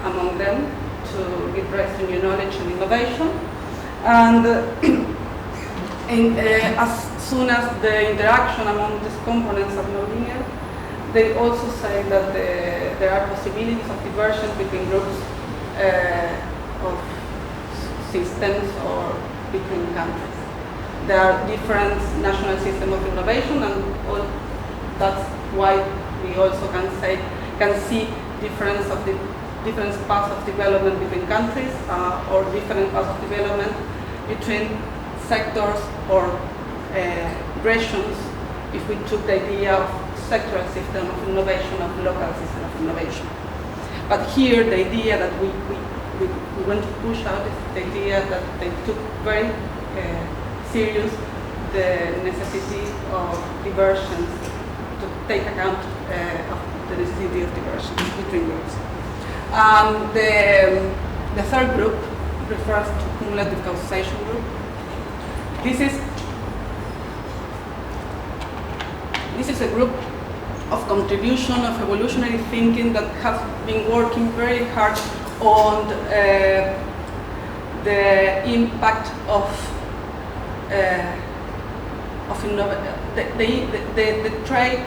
among them to give rise to new knowledge and innovation. And as soon as the interaction among these components are not linear, they also say that there are possibilities of diversion between groups of systems or between countries. There are different national systems of innovation, and that's why we also can see difference paths of development between countries or different paths of development between sectors or regions. If we took the idea of sectoral system of innovation, of local system of innovation. But here the idea that we want to push out is the idea that they took very serious the necessity of diversions, to take account of the necessity of diversions between groups. The third group refers to cumulative causation group. This is a group of contribution of evolutionary thinking that has been working very hard on the impact of the trade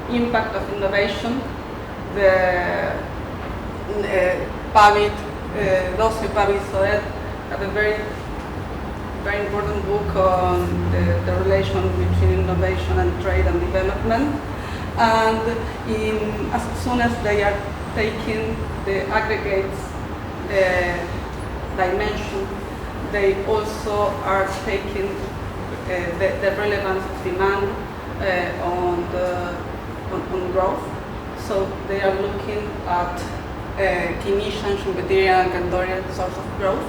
impact of innovation. The Pavitt, Soet have a very important book on the relation between innovation and trade and development. And as soon as they are taking the aggregates dimension, they also are taking the relevance of demand on growth. So they are looking at Keynesian, Schumpeterian, and Cantorian source of growth.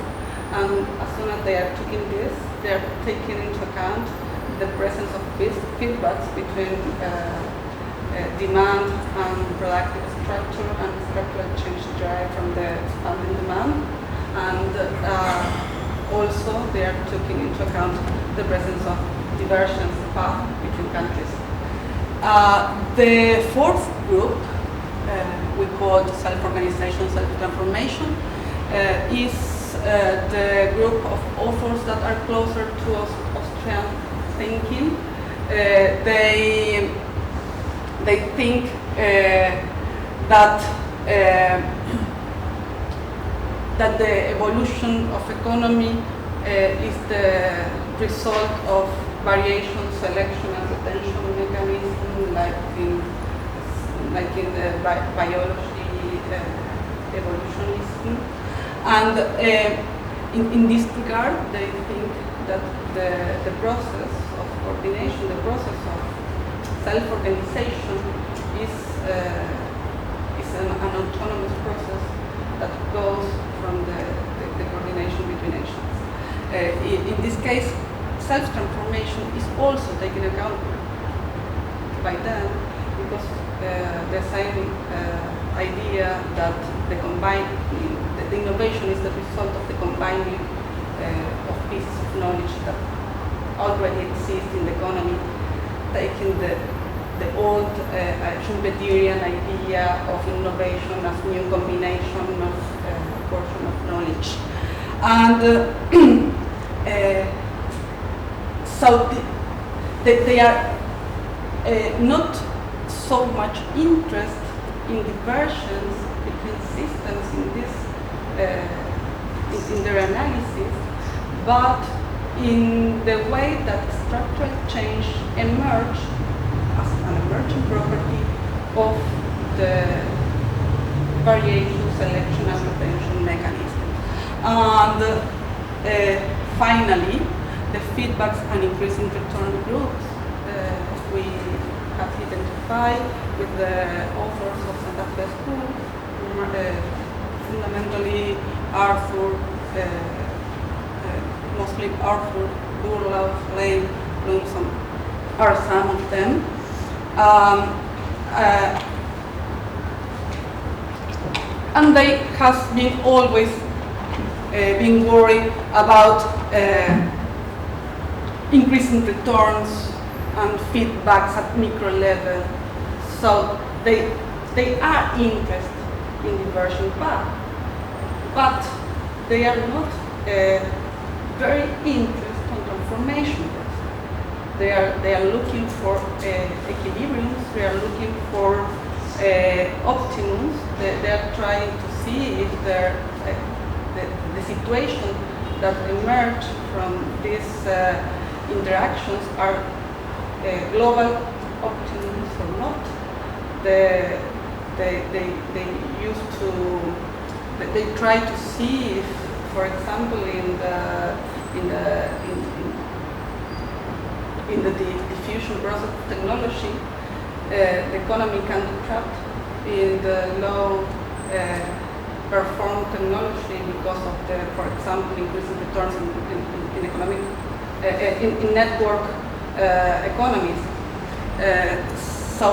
And as soon as they are taking this, they are taking into account the presence of feedbacks between demand and productive structure and structural change derived from the expanding demand. And also they are taking into account the presence of divergence path between countries. The fourth group, we call self-organization, self-transformation, is the group of authors that are closer to Austrian thinking. They think that the evolution of economy is the result of variation, selection, and retention mechanism, like in the biology evolutionism. And in this regard, they think that the process of coordination, the process of self-organization is an autonomous process that goes from the coordination between nations. in this case, self-transformation is also taken account by them, because the same idea that the innovation is the result of the combining of pieces of knowledge that already exist in the economy, taking the old Schumpeterian idea of innovation as new combination of portion of knowledge. And so they are not so much interested in diversions between systems in their analysis, but in the way that structural change emerge as an emerging property of the variation, selection, and retention mechanism. And finally, the feedbacks and increasing return groups we have identified with the authors of Santa Fe School, fundamentally Arthur, mostly Arthur, Burlow, Lane, Blumson are some of them. And they have been always been worried about increasing returns and feedbacks at micro level. So they are interested in diversion path, but they are not very interested in transformation. They are looking for equilibriums. They are looking for optimums. They are trying to see if the situation that emerge from these interactions are global optimums or not. They try to see if, for example, in the diffusion process of technology, the economy can be trapped in the low perform technology because of the, for example, increasing returns in economic in network economies. So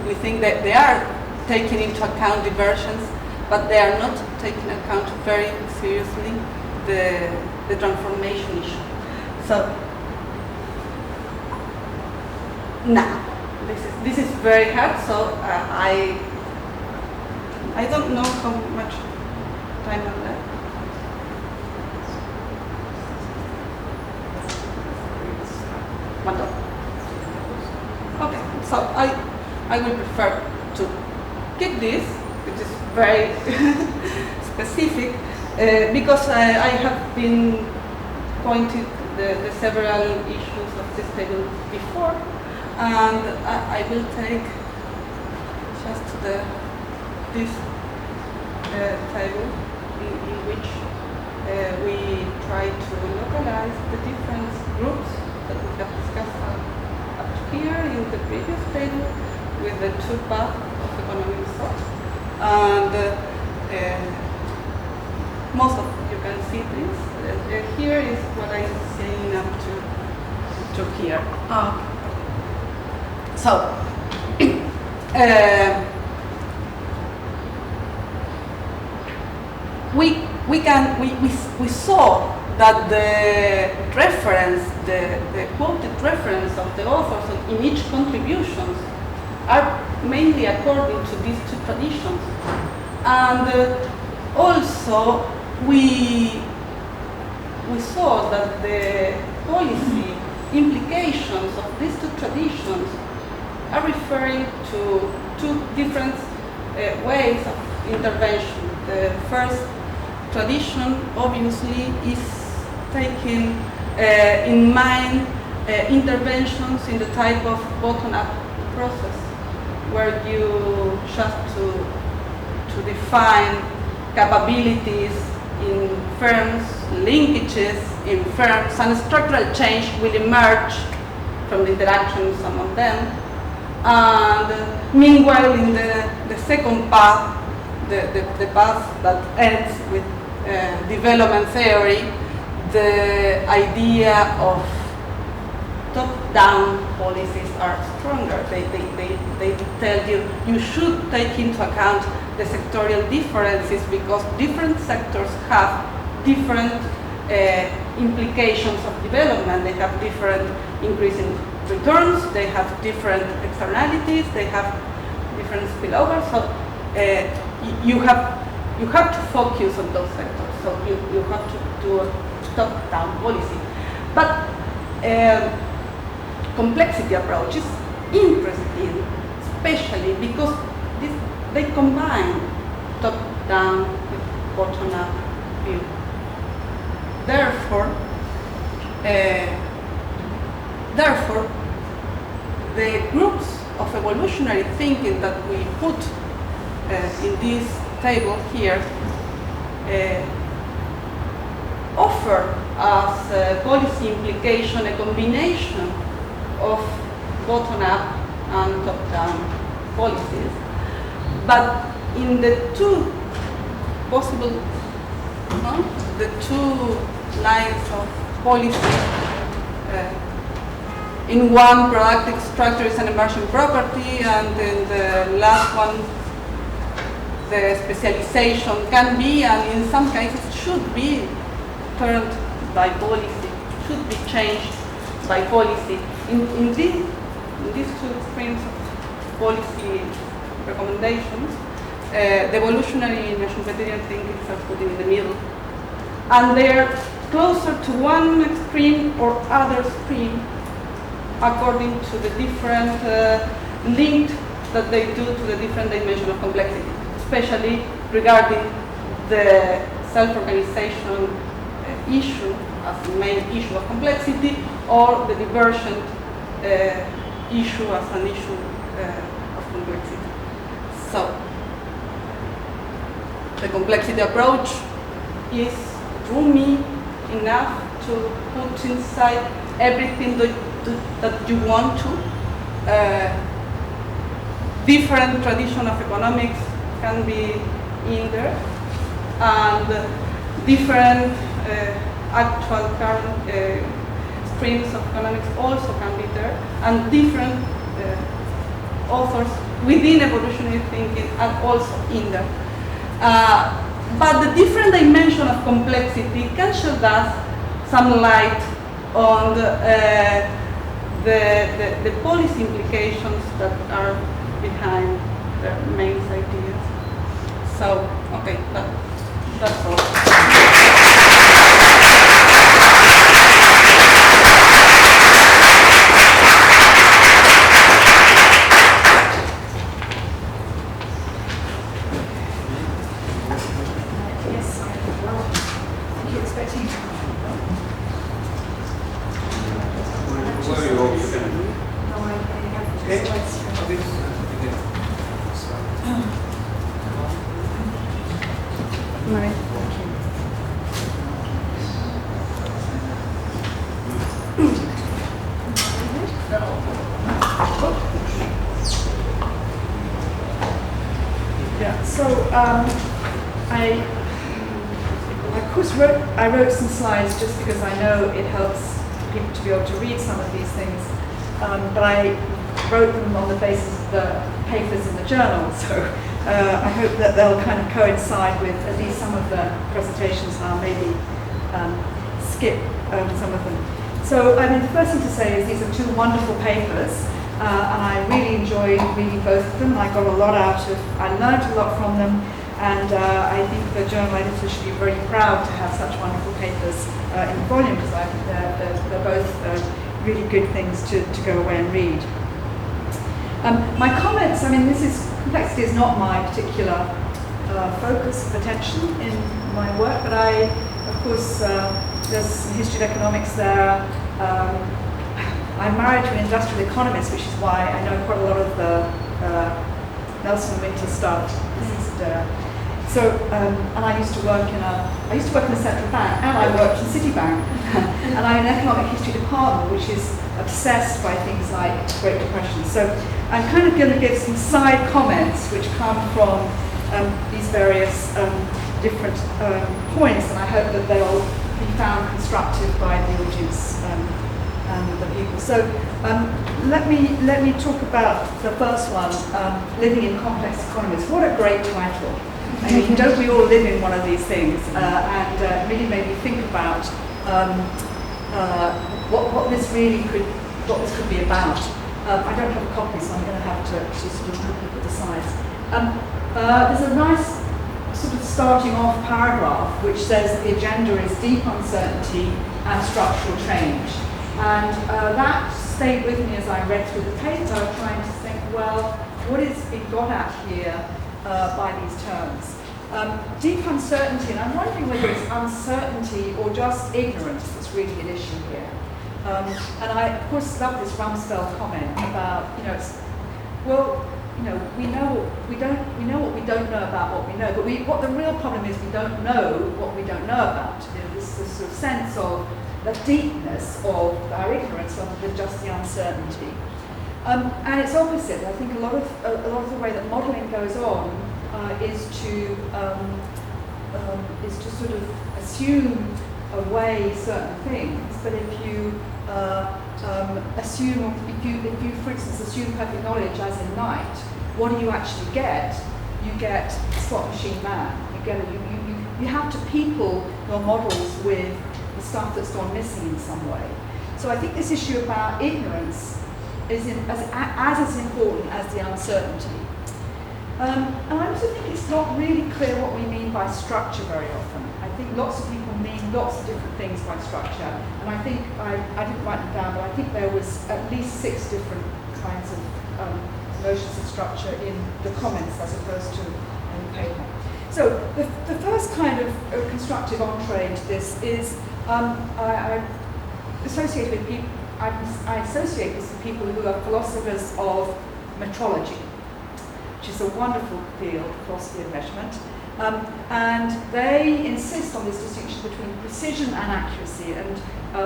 we think that they are taking into account diversions, but they are not taking account very seriously the transformation issue. So now this is very hard. So I don't know how much time I'm left. Okay, so I will prefer to keep this, which is very specific, because I have been pointed the several issues of this table before, and I will take just this table in which we try to localize the different groups that we have discussed up to here in the previous table with the two paths of economic thought. And most of you can see this. Here is what I'm saying up to here. So we saw that the reference, the quoted reference of the authors in each contributions are mainly according to these two traditions. And also we saw that the policy implications of these two traditions are referring to two different ways of intervention. The first tradition obviously is taking in mind interventions in the type of bottom-up process, where you just to define capabilities in firms, linkages in firms, and structural change will emerge from the interactions among them. And meanwhile, in the second path, the path that ends with development theory, the idea of top-down policies are stronger. They tell you you should take into account the sectorial differences because different sectors have different implications of development. They have different increase in returns, they have different externalities, they have different spillovers. So you have to focus on those sectors. So you have to do a top-down policy. But complexity approach is interesting, especially because they combine top-down with bottom-up view. Therefore, the groups of evolutionary thinking that we put in this table here offer as a policy implication a combination of bottom-up and top-down policies. But in the two possible, the two lines of policy, in one, productive structure is an emergent property, and in the last one, the specialization can be, and in some cases should be, turned by policy, should be changed by policy. In these two extremes of policy recommendations, the evolutionary and Schumpeterian thinking are put in the middle. And they're closer to one extreme or other extreme according to the different link that they do to the different dimension of complexity, especially regarding the self-organization issue as the main issue of complexity, or the divergent issue as an issue of complexity. So, the complexity approach is roomy enough to put inside everything that you want to. Different tradition of economics can be in there, and different actual current streams of economics also can be there, and different authors within evolutionary thinking are also in there. But the different dimension of complexity can shed us some light on the policy implications that are behind the main ideas. So, okay, that's all. I wrote some slides just because I know it helps people to be able to read some of these things, but I wrote them on the basis of the papers in the journal, so I hope that they'll kind of coincide with at least some of the presentations, and I'll maybe skip some of them. So, I mean, the first thing to say is these are two wonderful papers, and I really enjoyed reading both of them. I got a lot I learned a lot from them. And I think the journal editor should be very proud to have such wonderful papers in the volume, because I think they're both really good things to go away and read. My comments, I mean, complexity is not my particular focus of attention in my work, but of course, there's some history of economics there. I'm married to an industrial economist, which is why I know quite a lot of the Nelson Winter stuff. And I used to work in a central bank, and I worked in Citibank, and I'm in an economic history department, which is obsessed by things like Great Depression. So I'm kind of going to give some side comments which come from these various different points, and I hope that they'll be found constructive by the audience and the people. So let me talk about the first one, Living in Complex Economies. What a great title. I mean, don't we all live in one of these things? And really made me think about what this could be about. I don't have a copy, so I'm going to have to sort of look at the slides. There's a nice sort of starting off paragraph which says that the agenda is deep uncertainty and structural change. And that stayed with me as I read through the paper, trying to think, well, what is being got at here by these terms? Deep uncertainty, and I'm wondering whether it's uncertainty or just ignorance that's really an issue here. And I, of course, love this Rumsfeld comment about, we know what we don't know about what we know, but what the real problem is, we don't know what we don't know about. This sort of sense of the deepness of our ignorance rather than just the uncertainty. And it's opposite. I think a lot of the way that modelling goes on is to sort of assume away certain things. But if you if you, for instance, assume perfect knowledge as in night, what do you actually get? You get slot machine man. You have to people your models with the stuff that's gone missing in some way. So I think this issue about ignorance is as important as the uncertainty. And I also think it's not really clear what we mean by structure very often. I think lots of people mean lots of different things by structure, and I think, I didn't write them down, but I think there was at least 6 different kinds of notions of structure in the comments as opposed to in the paper. So the first kind of constructive entree into this is I associate with people. I associate this with people who are philosophers of metrology, which is a wonderful field, philosophy of measurement. And they insist on this distinction between precision and accuracy. And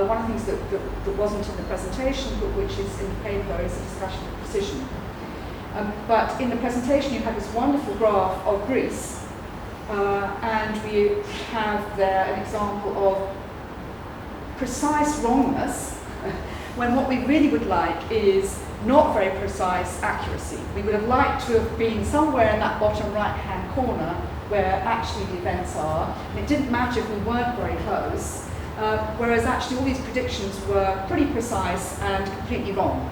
one of the things that wasn't in the presentation, but which is in the paper, is a discussion of precision. But in the presentation, you have this wonderful graph of Greece, and we have there an example of precise wrongness, when what we really would like is not very precise accuracy. We would have liked to have been somewhere in that bottom right-hand corner where actually the events are. And it didn't matter if we weren't very close, whereas actually all these predictions were pretty precise and completely wrong.